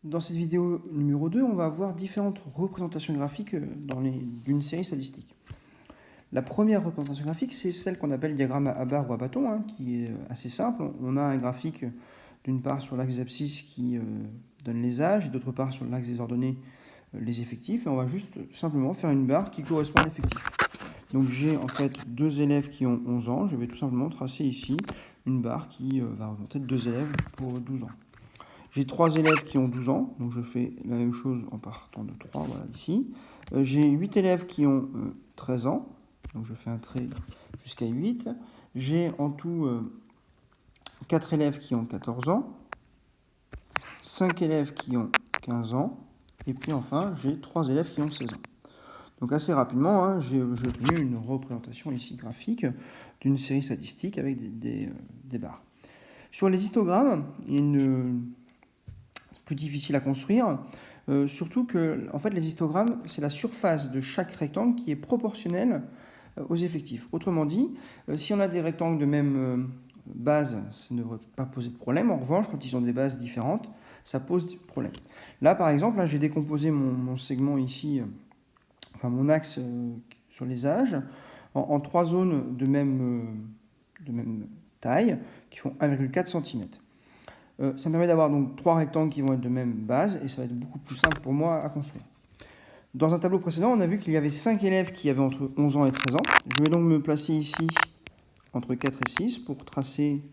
Dans cette vidéo numéro 2, on va voir différentes représentations graphiques d'une série statistique. La première représentation graphique, c'est celle qu'on appelle diagramme à barre ou à bâton, qui est assez simple. On a un graphique d'une part sur l'axe des abscisses qui donne les âges, et d'autre part sur l'axe des ordonnées les effectifs, et on va juste simplement faire une barre qui correspond à l'effectif. Donc j'ai en fait deux élèves qui ont 11 ans, je vais tout simplement tracer ici une barre qui va représenter deux élèves pour 12 ans. J'ai 3 élèves qui ont 12 ans, donc je fais la même chose en partant de 3, voilà, ici. J'ai 8 élèves qui ont 13 ans, donc je fais un trait jusqu'à 8. J'ai en tout 4 élèves qui ont 14 ans, 5 élèves qui ont 15 ans, et puis enfin, j'ai 3 élèves qui ont 16 ans. Donc assez rapidement, j'ai obtenu une représentation ici graphique d'une série statistique avec des barres. Sur les histogrammes, il y a une plus difficile à construire, surtout que en fait, les histogrammes, c'est la surface de chaque rectangle qui est proportionnelle aux effectifs. Autrement dit, si on a des rectangles de même base, ça ne devrait pas poser de problème. En revanche, quand ils ont des bases différentes, ça pose des problèmes. Là, par exemple, j'ai décomposé mon segment ici, enfin mon axe sur les âges, en 3 zones de même taille, qui font 1,4 cm. Ça me permet d'avoir donc 3 rectangles qui vont être de même base, et ça va être beaucoup plus simple pour moi à construire. Dans un tableau précédent, on a vu qu'il y avait 5 élèves qui avaient entre 11 ans et 13 ans. Je vais donc me placer ici entre 4 et 6 pour tracer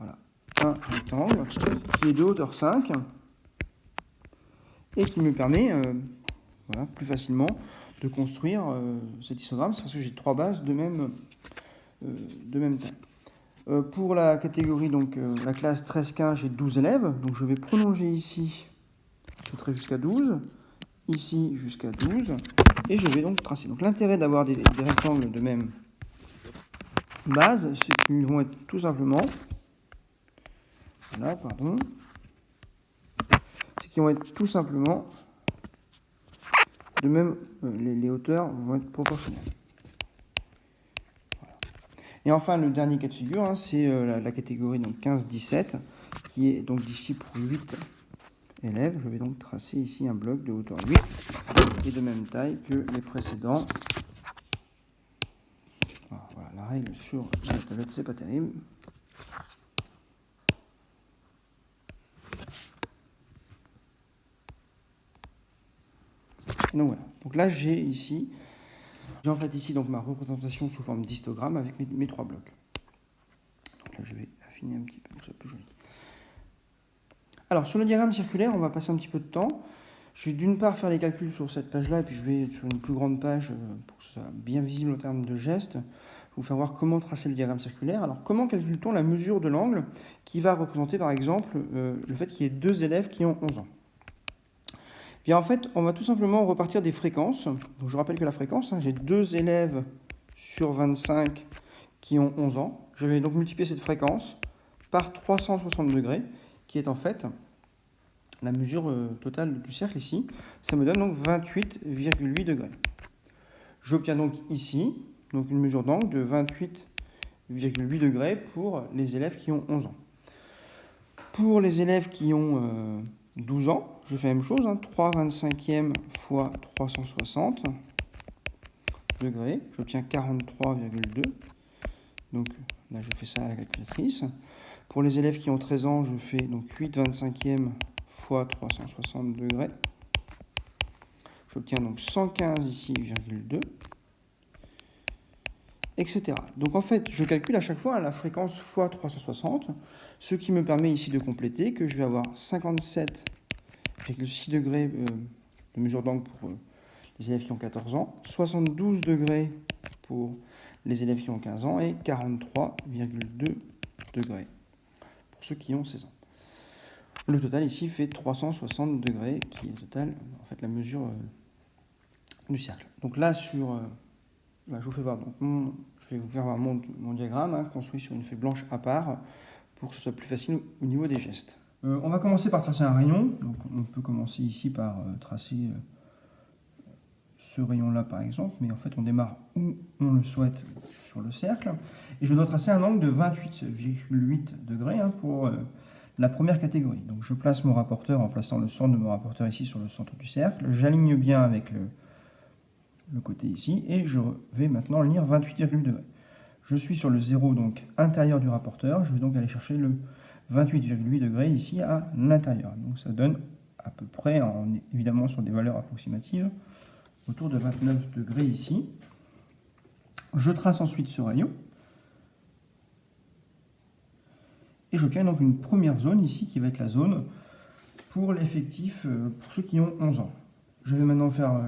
un rectangle qui est de hauteur 5 et qui me permet plus facilement de construire cet histogramme, parce que j'ai 3 bases de même taille. Pour la catégorie, donc la classe 13-15, j'ai 12 élèves, donc je vais prolonger ici ce trait jusqu'à 12, ici jusqu'à 12, et je vais donc tracer. Donc l'intérêt d'avoir des rectangles de même base, c'est qu'ils vont être tout simplement, c'est qu'ils vont être tout simplement de même, les hauteurs vont être proportionnelles. Voilà. Et enfin, le dernier cas de figure, c'est la catégorie 15-17, qui est donc d'ici pour 8 élèves. Je vais donc tracer ici un bloc de hauteur 8 et de même taille que les précédents. Voilà, la règle sur la tablette, c'est pas terrible. Donc voilà. Donc là, j'ai en fait ici donc ma représentation sous forme d'histogramme avec mes 3 blocs. Donc là, je vais affiner un petit peu pour que ça soit plus joli. Alors, sur le diagramme circulaire, on va passer un petit peu de temps. Je vais d'une part faire les calculs sur cette page-là, et puis je vais sur une plus grande page, pour que ce soit bien visible en termes de gestes, vous faire voir comment tracer le diagramme circulaire. Alors, comment calcule-t-on la mesure de l'angle qui va représenter, par exemple, le fait qu'il y ait 2 élèves qui ont 11 ans? Bien, en fait, on va tout simplement repartir des fréquences. Donc, je rappelle que la fréquence, j'ai 2 élèves sur 25 qui ont 11 ans. Je vais donc multiplier cette fréquence par 360 degrés, qui est en fait la mesure totale du cercle ici. Ça me donne donc 28,8 degrés. J'obtiens donc ici une mesure d'angle de 28,8 degrés pour les élèves qui ont 11 ans. Pour les élèves qui ont 12 ans, je fais la même chose, 3/25e fois 360 degrés, j'obtiens 43,2. Donc là, je fais ça à la calculatrice. Pour les élèves qui ont 13 ans, je fais donc 8/25e fois 360 degrés. J'obtiens donc 115 ici, 2, etc. Donc en fait, je calcule à chaque fois la fréquence fois 360, ce qui me permet ici de compléter que je vais avoir 57,6 degrés de mesure d'angle pour les élèves qui ont 14 ans, 72 degrés pour les élèves qui ont 15 ans et 43,2 degrés pour ceux qui ont 16 ans. Le total ici fait 360 degrés, qui est le total, en fait, la mesure du cercle. Donc là, je vous fais voir, je vais vous faire voir mon diagramme, construit sur une feuille blanche à part, pour que ce soit plus facile au niveau des gestes. On va commencer par tracer un rayon. Donc on peut commencer ici par tracer ce rayon-là, par exemple, mais en fait, on démarre où on le souhaite sur le cercle. Et je dois tracer un angle de 28,8 degrés pour la première catégorie. Donc je place mon rapporteur en plaçant le centre de mon rapporteur ici sur le centre du cercle. J'aligne bien avec le côté ici et je vais maintenant lire 28,8 degrés. Je suis sur le 0 donc intérieur du rapporteur. Je vais donc aller chercher le 28,8 degrés ici à l'intérieur. Donc ça donne à peu près, évidemment sur des valeurs approximatives, autour de 29 degrés ici. Je trace ensuite ce rayon. Et j'obtiens donc une première zone ici qui va être la zone pour l'effectif pour ceux qui ont 11 ans. Je vais maintenant faire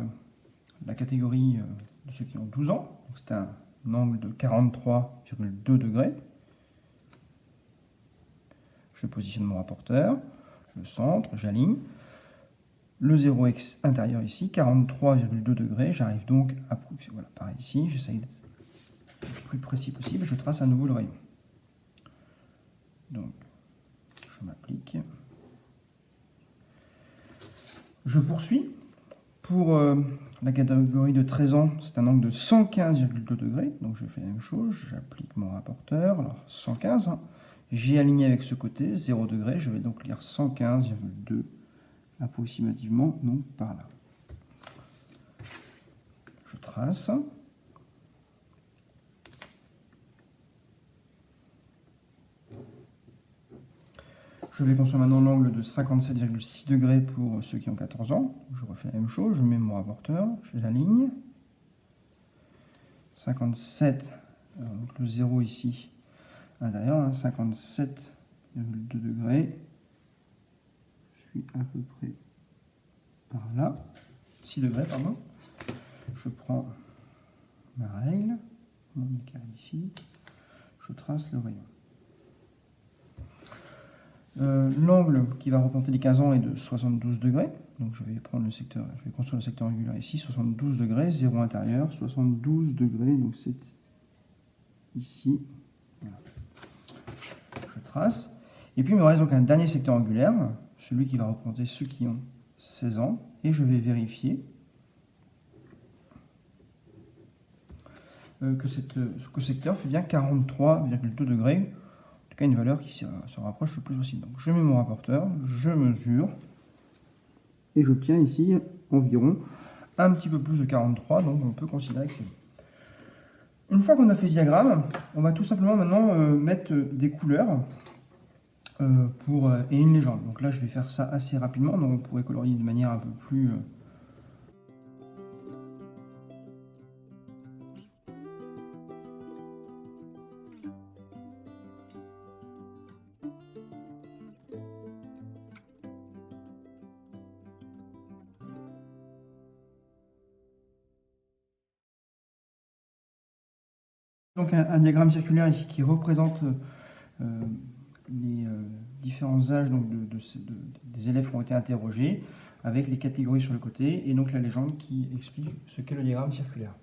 la catégorie de ceux qui ont 12 ans. C'est un angle de 43,2 degrés. Je positionne mon rapporteur, le centre, j'aligne. Le 0 intérieur ici, 43,2 degrés. J'arrive donc à voilà, par ici. J'essaye d'être le plus précis possible. Je trace à nouveau le rayon. Donc, je m'applique. Je poursuis. Pour la catégorie de 13 ans, c'est un angle de 115,2 degrés. Donc, je fais la même chose. J'applique mon rapporteur. Alors, 115. Hein. J'ai aligné avec ce côté, 0 degré. Je vais donc lire 115,2 approximativement, donc par là. Je trace. Je vais construire maintenant l'angle de 57,6 degrés pour ceux qui ont 14 ans. Je refais la même chose, je mets mon rapporteur, je l'aligne. 57, donc le 0 ici, à l'intérieur, hein, 57,2 degrés. Je suis à peu près par là. 6 degrés, pardon. Je prends ma règle, mon écart ici, je trace le rayon. L'angle qui va représenter les 15 ans est de 72 degrés. Donc je vais prendre le secteur, je vais construire le secteur angulaire ici, 72 degrés, 0 intérieur, 72 degrés, donc c'est ici. Voilà. Je trace. Et puis il me reste donc un dernier secteur angulaire, celui qui va représenter ceux qui ont 16 ans. Et je vais vérifier que ce secteur fait bien 43,2 degrés. Une valeur qui se rapproche le plus possible. Donc je mets mon rapporteur, je mesure, et j'obtiens ici environ un petit peu plus de 43, donc on peut considérer que c'est bon. Une fois qu'on a fait ce diagramme, on va tout simplement maintenant mettre des couleurs et une légende. Donc là je vais faire ça assez rapidement, donc on pourrait colorier de manière un peu plus... Donc un diagramme circulaire ici qui représente les différents âges donc, des élèves qui ont été interrogés, avec les catégories sur le côté, et donc la légende qui explique ce qu'est le diagramme circulaire.